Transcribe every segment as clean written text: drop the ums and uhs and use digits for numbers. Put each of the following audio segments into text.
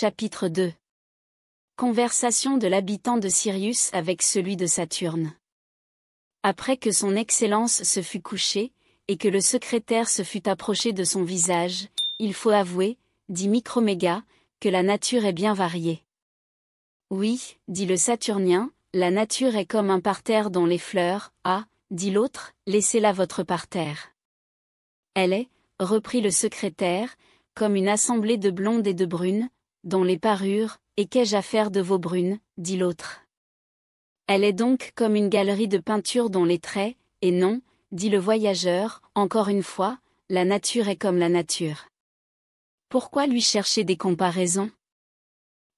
Chapitre 2. Conversation de l'habitant de Sirius avec celui de Saturne. Après que son Excellence se fut couché, et que le secrétaire se fut approché de son visage, il faut avouer, dit Microméga, que la nature est bien variée. Oui, dit le Saturnien, la nature est comme un parterre dont les fleurs, dit l'autre, laissez-la votre parterre. Elle est, reprit le secrétaire, comme une assemblée de blondes et de brunes, dont les parures, et qu'ai-je à faire de vos brunes, dit l'autre. Elle est donc comme une galerie de peinture dont les traits, et non, dit le voyageur, encore une fois, la nature est comme la nature. Pourquoi lui chercher des comparaisons?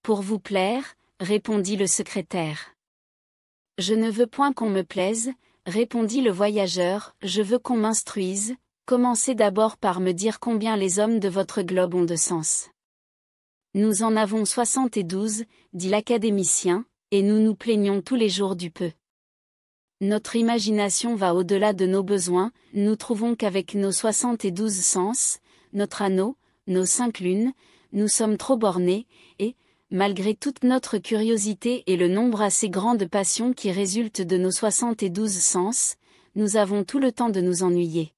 Pour vous plaire, répondit le secrétaire. Je ne veux point qu'on me plaise, répondit le voyageur, je veux qu'on m'instruise, commencez d'abord par me dire combien les hommes de votre globe ont de sens. Nous en avons 72, dit l'académicien, et nous nous plaignons tous les jours du peu. Notre imagination va au-delà de nos besoins, nous trouvons qu'avec nos 72 sens, notre anneau, nos 5 lunes, nous sommes trop bornés, et, malgré toute notre curiosité et le nombre assez grand de passions qui résultent de nos 72 sens, nous avons tout le temps de nous ennuyer.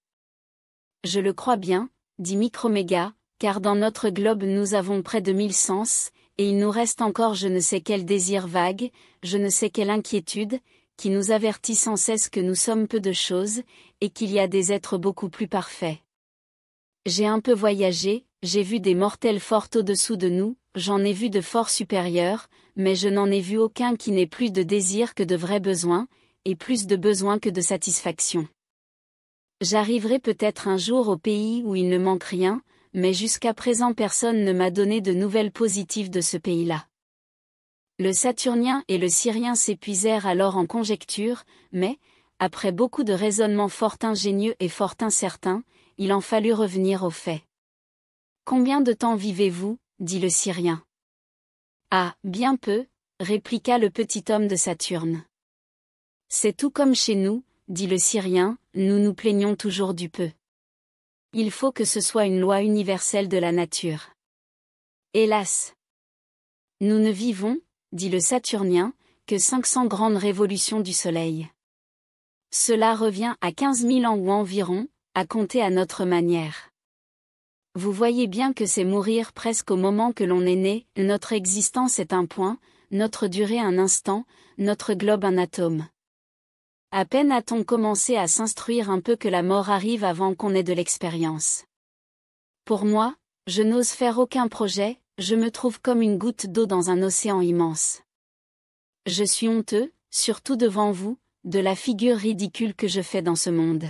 Je le crois bien, dit Microméga, car dans notre globe nous avons près de 1000 sens, et il nous reste encore je ne sais quel désir vague, je ne sais quelle inquiétude, qui nous avertit sans cesse que nous sommes peu de choses, et qu'il y a des êtres beaucoup plus parfaits. J'ai un peu voyagé, j'ai vu des mortels fort au-dessous de nous, j'en ai vu de fort supérieurs, mais je n'en ai vu aucun qui n'ait plus de désir que de vrais besoins, et plus de besoins que de satisfaction. J'arriverai peut-être un jour au pays où il ne manque rien, mais jusqu'à présent personne ne m'a donné de nouvelles positives de ce pays-là. Le Saturnien et le Syrien s'épuisèrent alors en conjectures, mais, après beaucoup de raisonnements fort ingénieux et fort incertains, il en fallut revenir aux faits. Combien de temps vivez-vous, dit le Syrien. Ah, bien peu, répliqua le petit homme de Saturne. C'est tout comme chez nous, dit le Syrien, nous nous plaignons toujours du peu. Il faut que ce soit une loi universelle de la nature. Hélas! Nous ne vivons, dit le Saturnien, que 500 grandes révolutions du Soleil. Cela revient à 15 000 ans ou environ, à compter à notre manière. Vous voyez bien que c'est mourir presque au moment que l'on est né, notre existence est un point, notre durée un instant, notre globe un atome. À peine a-t-on commencé à s'instruire un peu que la mort arrive avant qu'on ait de l'expérience. Pour moi, je n'ose faire aucun projet, je me trouve comme une goutte d'eau dans un océan immense. Je suis honteux, surtout devant vous, de la figure ridicule que je fais dans ce monde.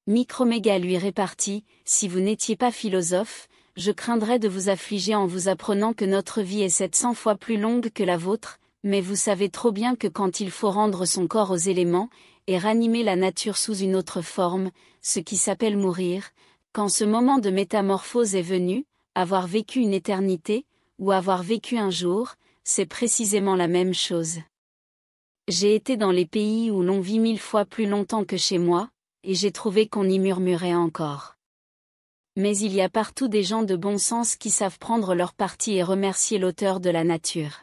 Microméga lui répartit, si vous n'étiez pas philosophe, je craindrais de vous affliger en vous apprenant que notre vie est 700 fois plus longue que la vôtre, mais vous savez trop bien que quand il faut rendre son corps aux éléments, et ranimer la nature sous une autre forme, ce qui s'appelle mourir, quand ce moment de métamorphose est venu, avoir vécu une éternité, ou avoir vécu un jour, c'est précisément la même chose. J'ai été dans les pays où l'on vit 1000 fois plus longtemps que chez moi, et j'ai trouvé qu'on y murmurait encore. Mais il y a partout des gens de bon sens qui savent prendre leur parti et remercier l'auteur de la nature.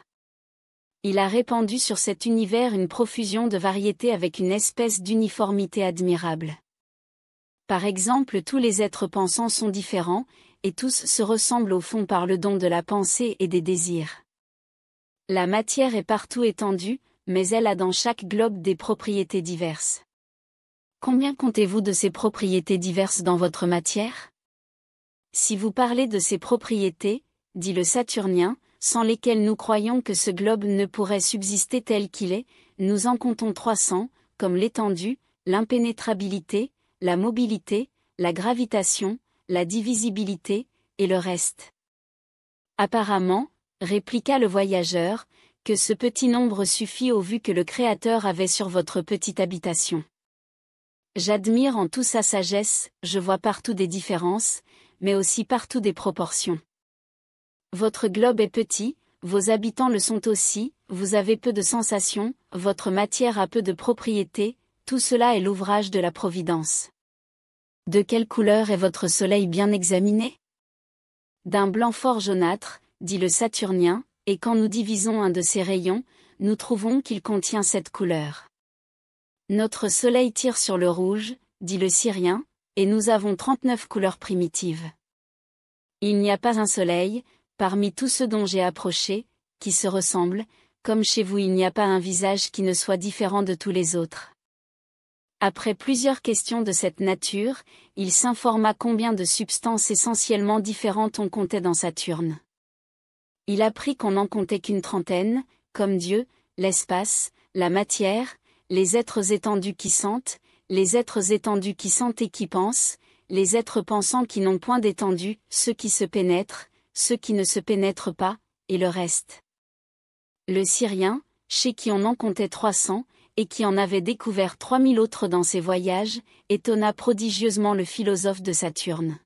Il a répandu sur cet univers une profusion de variétés avec une espèce d'uniformité admirable. Par exemple, tous les êtres pensants sont différents, et tous se ressemblent au fond par le don de la pensée et des désirs. La matière est partout étendue, mais elle a dans chaque globe des propriétés diverses. Combien comptez-vous de ces propriétés diverses dans votre matière? Si vous parlez de ces propriétés, dit le Saturnien, sans lesquelles nous croyons que ce globe ne pourrait subsister tel qu'il est, nous en comptons 300, comme l'étendue, l'impénétrabilité, la mobilité, la gravitation, la divisibilité, et le reste. Apparemment, répliqua le voyageur, que ce petit nombre suffit au vu que le Créateur avait sur votre petite habitation. J'admire en tout sa sagesse, je vois partout des différences, mais aussi partout des proportions. Votre globe est petit, vos habitants le sont aussi, vous avez peu de sensations, votre matière a peu de propriétés, tout cela est l'ouvrage de la Providence. De quelle couleur est votre soleil bien examiné? D'un blanc fort jaunâtre, dit le Saturnien, et quand nous divisons un de ces rayons, nous trouvons qu'il contient cette couleur. Notre Soleil tire sur le rouge, dit le Syrien, et nous avons 39 couleurs primitives. Il n'y a pas un Soleil, parmi tous ceux dont j'ai approché, qui se ressemblent, comme chez vous il n'y a pas un visage qui ne soit différent de tous les autres. Après plusieurs questions de cette nature, il s'informa combien de substances essentiellement différentes on comptait dans Saturne. Il apprit qu'on n'en comptait qu'une trentaine, comme Dieu, l'espace, la matière, les êtres étendus qui sentent, les êtres étendus qui sentent et qui pensent, les êtres pensants qui n'ont point d'étendue, ceux qui se pénètrent, ceux qui ne se pénètrent pas, et le reste. Le Syrien, chez qui on en comptait 300, et qui en avait découvert 3000 autres dans ses voyages, étonna prodigieusement le philosophe de Saturne.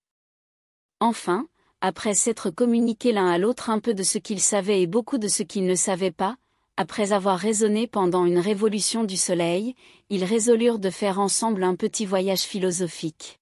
Enfin, après s'être communiqué l'un à l'autre un peu de ce qu'ils savaient et beaucoup de ce qu'ils ne savaient pas, après avoir raisonné pendant une révolution du Soleil, ils résolurent de faire ensemble un petit voyage philosophique.